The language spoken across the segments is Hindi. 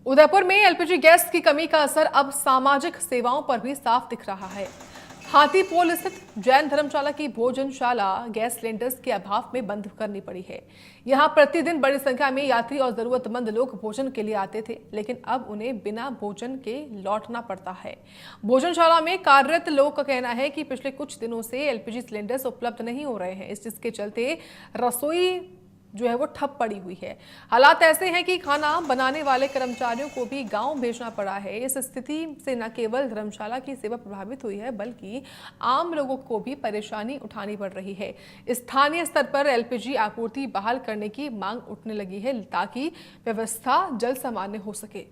उदयपुर में एलपीजी गैस की कमी का असर अब सामाजिक सेवाओं पर भी साफ दिख रहा है। हाथीपोल स्थित जैन धर्मशाला की भोजनशाला गैस सिलेंडर्स के अभाव में बंद करनी पड़ी है। यहां प्रतिदिन बड़ी संख्या में यात्री और जरूरतमंद लोग भोजन के लिए आते थे, लेकिन अब उन्हें बिना भोजन के लौटना पड़ता है। भोजनशाला में कार्यरत लोग का कहना है कि पिछले कुछ दिनों से एलपीजी सिलेंडर्स उपलब्ध नहीं हो रहे हैं, जिसके चलते रसोई जो है वो ठप पड़ी हुई है। हालात ऐसे हैं कि खाना बनाने वाले कर्मचारियों को भी गांव भेजना पड़ा है। इस स्थिति से न केवल धर्मशाला की सेवा प्रभावित हुई है, बल्कि आम लोगों को भी परेशानी उठानी पड़ रही है। स्थानीय स्तर पर एलपीजी आपूर्ति बहाल करने की मांग उठने लगी है, ताकि व्यवस्था जल्द सामान्य हो सके।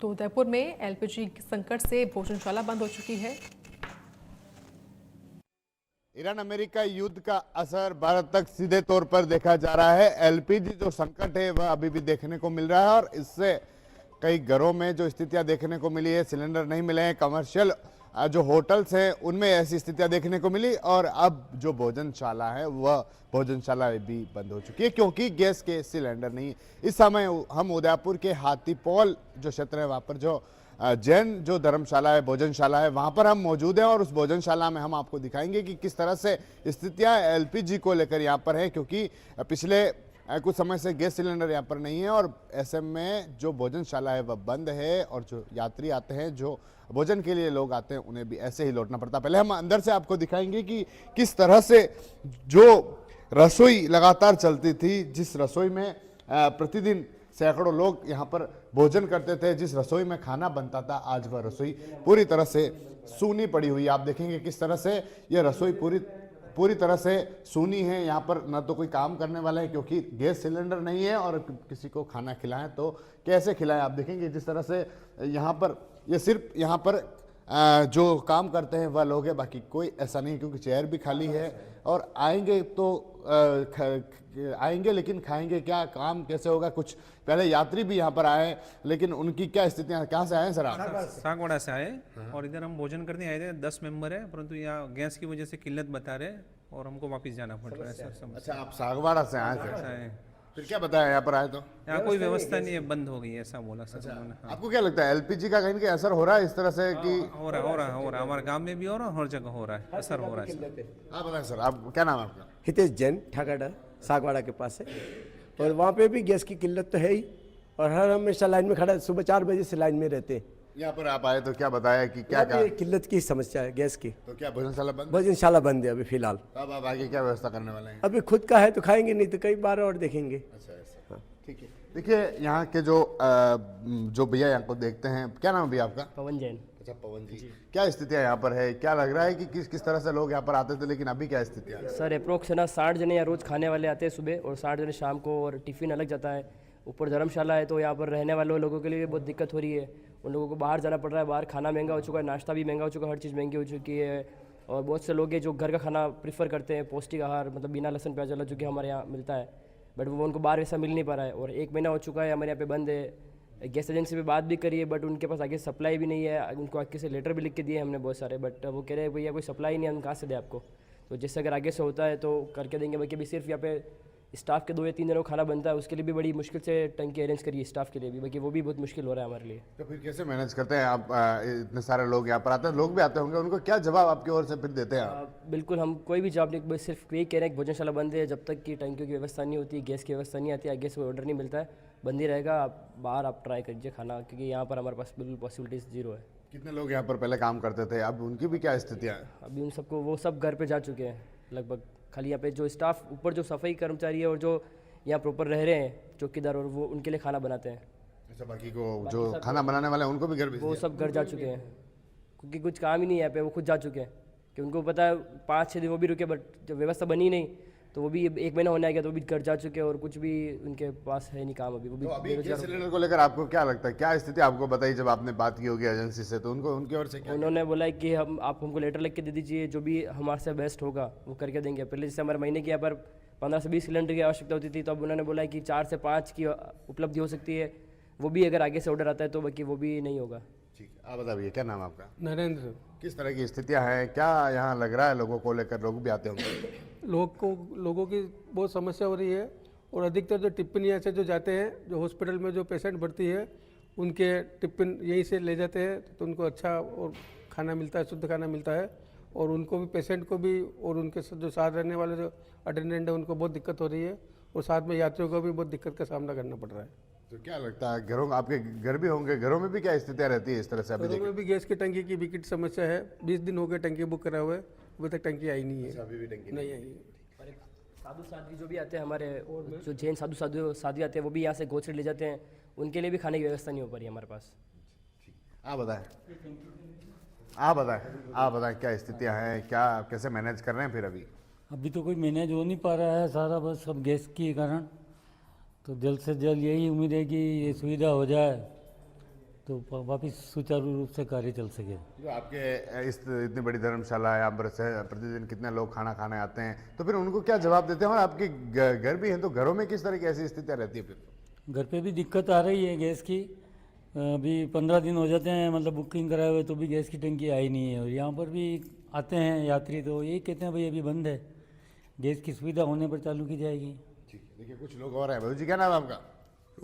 तो उदयपुर में एलपीजी संकट से भोजनशाला बंद हो चुकी है। ईरान अमेरिका युद्ध का असर भारत तक सीधे तौर पर देखा जा रहा है। एलपीजी जो संकट है वह अभी भी देखने को मिल रहा है और इससे कई घरों में जो स्थितियां देखने को मिली है, सिलेंडर नहीं मिले हैं। कमर्शियल जो होटल्स हैं उनमें ऐसी स्थितियां देखने को मिली और अब जो भोजनशाला है वह भोजनशाला भी बंद हो चुकी है क्योंकि गैस के सिलेंडर नहीं। इस समय हम उदयपुर के हाथीपोल जो क्षेत्र है वहाँ पर जो जैन जो धर्मशाला है, भोजनशाला है, वहां पर हम मौजूद हैं और उस भोजनशाला में हम आपको दिखाएंगे कि किस तरह से स्थितियां एलपीजी को लेकर यहां पर है, क्योंकि पिछले कुछ समय से गैस सिलेंडर यहां पर नहीं है और ऐसे में जो भोजनशाला है वह बंद है और जो यात्री आते हैं, जो भोजन के लिए लोग आते हैं, उन्हें भी ऐसे ही लौटना पड़ता है। पहले हम अंदर से आपको दिखाएंगे कि किस तरह से जो रसोई लगातार चलती थी, जिस रसोई में प्रतिदिन सैकड़ों लोग यहाँ पर भोजन करते थे, जिस रसोई में खाना बनता था, आज वह रसोई पूरी तरह से सूनी पड़ी हुई है। आप देखेंगे किस तरह से यह रसोई पूरी तरह से सूनी है। यहाँ पर न तो कोई काम करने वाला है क्योंकि गैस सिलेंडर नहीं है और किसी को खाना खिलाएं तो कैसे खिलाएं। आप देखेंगे जिस तरह से यहाँ पर ये सिर्फ यहाँ पर जो काम करते हैं वह लोग हैं, बाकी कोई ऐसा नहीं, क्योंकि चेयर भी खाली है और आएंगे तो आएंगे लेकिन खाएंगे क्या, काम कैसे होगा। कुछ पहले यात्री भी यहाँ पर आए, लेकिन उनकी क्या स्थितियाँ, कहाँ से आए सर आप? सागवाड़ा से आए और इधर हम भोजन करने आए थे। 10 मेंबर है, परंतु यहाँ गैस की वजह से किल्लत बता रहे और हमको वापस जाना पड़ रहा है सर। अच्छा, आप सागवाड़ा से आए थे, फिर क्या बताया यहाँ पर आए तो? यहाँ कोई व्यवस्था नहीं है, बंद हो गई है, ऐसा बोला सर उन्होंने। आपको क्या लगता है एलपीजी का कहीं ना कहीं असर हो रहा है इस तरह से कि? हो रहा है हमारे गांव में भी हो रहा है, हर जगह हो रहा है, असर हो रहा है। आप बताएं सर, आप क्या नाम है आपका? हितेश जैन, ठाकाडा सागवाड़ा के पास है और वहाँ पे भी गैस की किल्लत तो है ही और हर हमेशा लाइन में खड़ा, सुबह 4 बजे से लाइन में रहते हैं। यहाँ पर आप आए तो क्या बताया कि क्या किल्लत की समस्या है गैस की। तो क्या भोजनशाला बंद? भोजनशाला बंद है अभी फिलहाल। अब आप आगे क्या व्यवस्था करने वाले हैं? अभी खुद का है तो खाएंगे, नहीं तो कई बार और देखेंगे। अच्छा ऐसा, हाँ ठीक है। देखिए यहाँ के जो भैया यहाँ को देखते हैं, क्या नाम है भैया आपका? पवन जैन। अच्छा पवन जी, क्या स्थितियाँ यहाँ पर है? क्या लग रहा है कि किस तरह से लोग यहाँ पर आते थे, लेकिन अभी क्या स्थितियाँ है? सर अप्रोक्स है ना 60 जने यहाँ रोज़ खाने वाले आते हैं सुबह और 60 जने शाम को, और टिफ़िन अलग जाता है। ऊपर धर्मशाला है तो यहाँ पर रहने वाले लोगों के लिए भी बहुत दिक्कत हो रही है। उन लोगों को बाहर जाना पड़ रहा है, बाहर खाना महंगा हो चुका है, नाश्ता भी महंगा हो चुका है, हर चीज़ महंगी हो चुकी है। और बहुत से लोग हैं जो घर का खाना प्रीफर करते हैं, पौष्टिक आहार, मतलब बिना लहसुन प्याज वाला, जो कि हमारे यहाँ मिलता है, बट वो उनको बाहर वैसा मिल नहीं पा रहा है। और 1 महीना हो चुका है हमारे यहाँ पे बंद है। गैस एजेंसी पे बात भी करी है, बट उनके पास आगे सप्लाई भी नहीं है। उनको आगे से लेटर भी लिख के दिए हमने बहुत सारे, बट वो कह रहे हैं भैया कोई सप्लाई नहीं है, हम कहाँ से दें आपको। तो जिससे अगर आगे से होता है तो करके देंगे। बाकी अभी सिर्फ यहाँ पे स्टाफ के 2 या 3 दिनों खाना बनता है, उसके लिए भी बड़ी मुश्किल से टंकी अरेंज करिए स्टाफ के लिए भी, बाकी वो भी बहुत मुश्किल हो रहा है हमारे लिए। तो फिर कैसे मैनेज करते हैं आप? इतने सारे लोग यहाँ पर आते हैं, लोग भी आते होंगे, उनको क्या जवाब आपकी ओर से फिर देते हैं आप? बिल्कुल, हम कोई भी जवाब नहीं, बस सिर्फ यही कह रहे हैं कि भोजनशाला बंद है, जब तक कि टंकियों की व्यवस्था नहीं होती, गैस की व्यवस्था नहीं आती, आगे से ऑर्डर नहीं मिलता है, बंद ही रहेगा। आप बाहर आप ट्राई कीजिए खाना, क्योंकि यहाँ पर हमारे पास बिल्कुल पॉसिबिलिटीज़ 0 है। कितने लोग यहाँ पर पहले काम करते थे, अब उनकी भी क्या स्थितियाँ हैं? अभी उन सबको, वो सब घर पे जा चुके हैं लगभग। खाली यहाँ पे जो स्टाफ ऊपर जो सफाई कर्मचारी है और जो यहाँ प्रॉपर रह रहे हैं चौकीदार, और वो उनके लिए खाना बनाते हैं। अच्छा, बाकी को जो खाना बनाने वाले हैं उनको भी घर भेज वो दिया? सब घर जा चुके हैं, क्योंकि कुछ काम ही नहीं है यहाँ पे, वो खुद जा चुके हैं कि उनको पता है 5-6 दिन वो भी रुके, बट जब व्यवस्था बनी नहीं तो वो भी 1 महीना होने आ गया तो वो भी घर जा चुके हैं और कुछ भी उनके पास है नहीं काम अभी। वो भी तो अभी गैस सिलेंडर को लेकर आपको क्या लगता है, क्या स्थिति आपको बताई जब आपने बात की होगी एजेंसी से, तो उनको उनकी ओर से क्या? उन्होंने बोला है कि आप हमको लेटर लिख के दे दीजिए, जो भी हमारे से बेस्ट होगा वो करके देंगे। पहले जैसे हमारे महीने के यहाँ पर 15 से 20 सिलेंडर की आवश्यकता होती थी, तो अब उन्होंने बोला है कि 4 से 5 की उपलब्धि हो सकती है, वो भी अगर आगे से ऑर्डर आता है तो बाकी वो भी नहीं होगा। ठीक है, आप बताइए क्या नाम है आपका? नरेंद्र। किस तरह की स्थितियाँ हैं, क्या यहाँ लग रहा है लोगों को लेकर? लोग भी आते होंगे? लोगों की बहुत समस्या हो रही है। और अधिकतर जो टिफ़िन यहाँ से जो जाते हैं, जो हॉस्पिटल में जो पेशेंट भर्ती है, उनके टिफ़िन यहीं से ले जाते हैं, तो उनको अच्छा और खाना मिलता है, शुद्ध खाना मिलता है। और उनको भी, पेशेंट को भी और उनके जो साथ रहने वाले जो अटेंडेंट है, उनको बहुत दिक्कत हो रही है। और साथ में यात्रियों को भी बहुत दिक्कत का सामना करना पड़ रहा है। तो क्या लगता है, घरों, आपके घर भी होंगे, घरों में भी क्या स्थितियाँ रहती है इस तरह से? अभी घरों में भी गैस की टंकी की विकट समस्या है। 20 दिन हो गए टंकी बुक करा हुआ है, अभी तक टंकी आई नहीं है। अभी भी टंकी नहीं आई है। और एक साधु साध्वी जो भी आते हैं हमारे, जो जैन साधु आते हैं, वो भी यहाँ से गोचर ले जाते हैं। उनके लिए भी खाने की व्यवस्था नहीं हो पा रही है हमारे पास। आप बताएं, आप बताएं क्या स्थितियाँ हैं, क्या कैसे मैनेज कर रहे हैं फिर? अभी तो कोई मैनेज हो नहीं पा रहा है सारा, बस सब गैस के कारण। तो जल्द से जल्द यही उम्मीद है कि ये सुविधा हो जाए तो वापस सुचारू रूप से कार्य चल सके। जो आपके इस इतनी बड़ी धर्मशाला है, यहाँ पर से प्रतिदिन कितने लोग खाना खाने आते हैं, तो फिर उनको क्या जवाब देते हैं? और आपके घर भी हैं, तो घरों में किस तरह की ऐसी स्थितियाँ रहती है फिर? घर पे भी दिक्कत आ रही है गैस की। अभी 15 दिन हो जाते हैं, मतलब बुकिंग कराए हुए, तो भी गैस की टंकी आई नहीं है। और यहाँ पर भी आते हैं यात्री, तो यही कहते हैं भाई अभी बंद है, गैस की सुविधा होने पर चालू की जाएगी। ठीक है, देखिए कुछ लोग और हैं। भाई जी, क्या नाम है आपका?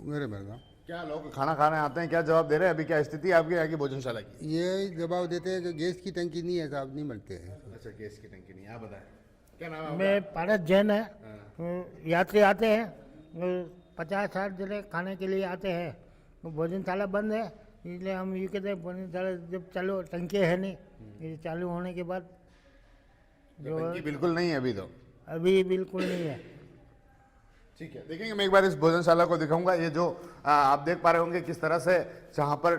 मेरे भरगा क्या लोग खाना खाने आते हैं, क्या जवाब दे रहे हैं? अभी क्या स्थिति है आपके यहाँ की भोजनशाला की? ये जवाब देते हैं कि गैस की टंकी नहीं है साहब, नहीं मिलते हैं। अच्छा, गैस की टंकी नहीं, आप बताएं क्या नाम है? मैं पारस जैन है। यात्री आते हैं, 50-60 जने खाने के लिए आते हैं, तो भोजनशाला बंद है। इसलिए हम ये कहते हैं भोजनशाला जब चालू, टंकी है नहीं, ये चालू होने के बाद जो टंकी बिल्कुल नहीं है अभी तो? अभी बिल्कुल नहीं है। ठीक है, देखेंगे, मैं एक बार इस भोजनशाला को दिखाऊंगा। ये जो आप देख पा रहे होंगे किस तरह से जहाँ पर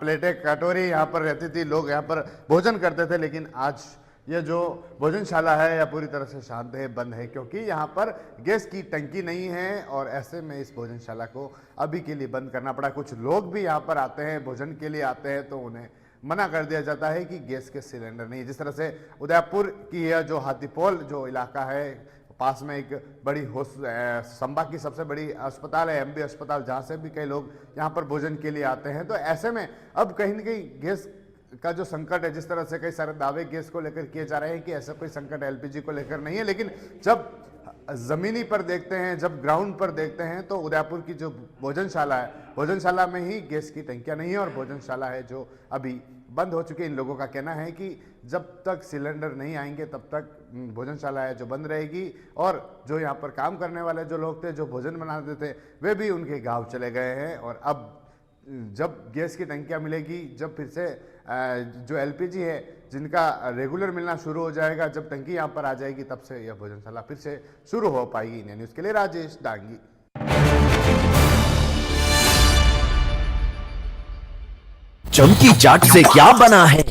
प्लेटें, कटोरी यहाँ पर रहती थी, लोग यहाँ पर भोजन करते थे। लेकिन आज ये जो भोजनशाला है यह पूरी तरह से शांत है, बंद है, क्योंकि यहाँ पर गैस की टंकी नहीं है। और ऐसे में इस भोजनशाला को अभी के लिए बंद करना पड़ा। कुछ लोग भी यहाँ पर आते हैं, भोजन के लिए आते हैं, तो उन्हें मना कर दिया जाता है कि गैस के सिलेंडर नहीं है। जिस तरह से उदयपुर की यह जो हाथीपोल जो इलाका है, पास में एक बड़ी संबा की सबसे बड़ी अस्पताल है, एमबी अस्पताल, जहाँ से भी कई लोग यहाँ पर भोजन के लिए आते हैं। तो ऐसे में अब कहीं न कहीं गैस का जो संकट है, जिस तरह से कई सारे दावे गैस को लेकर किए जा रहे हैं कि ऐसा कोई संकट एलपीजी को लेकर नहीं है, लेकिन जब ज़मीनी पर देखते हैं, जब ग्राउंड पर देखते हैं, तो उदयपुर की जो भोजनशाला है, भोजनशाला में ही गैस की टंकियाँ नहीं है और भोजनशाला है जो अभी बंद हो चुकी है। इन लोगों का कहना है कि जब तक सिलेंडर नहीं आएंगे तब तक भोजनशाला है जो बंद रहेगी। और जो यहाँ पर काम करने वाले जो लोग थे, जो भोजन बनाते थे, वे भी उनके गाँव चले गए हैं। और अब जब गैस की टंकियाँ मिलेगी, जब फिर से जो एलपीजी है जिनका रेगुलर मिलना शुरू हो जाएगा, जब टंकी यहाँ पर आ जाएगी, तब से यह भोजनशाला फिर से शुरू हो पाएगी। इंडिया न्यूज़ के लिए राजेश डांगी। चमकी चाट से क्या बना है?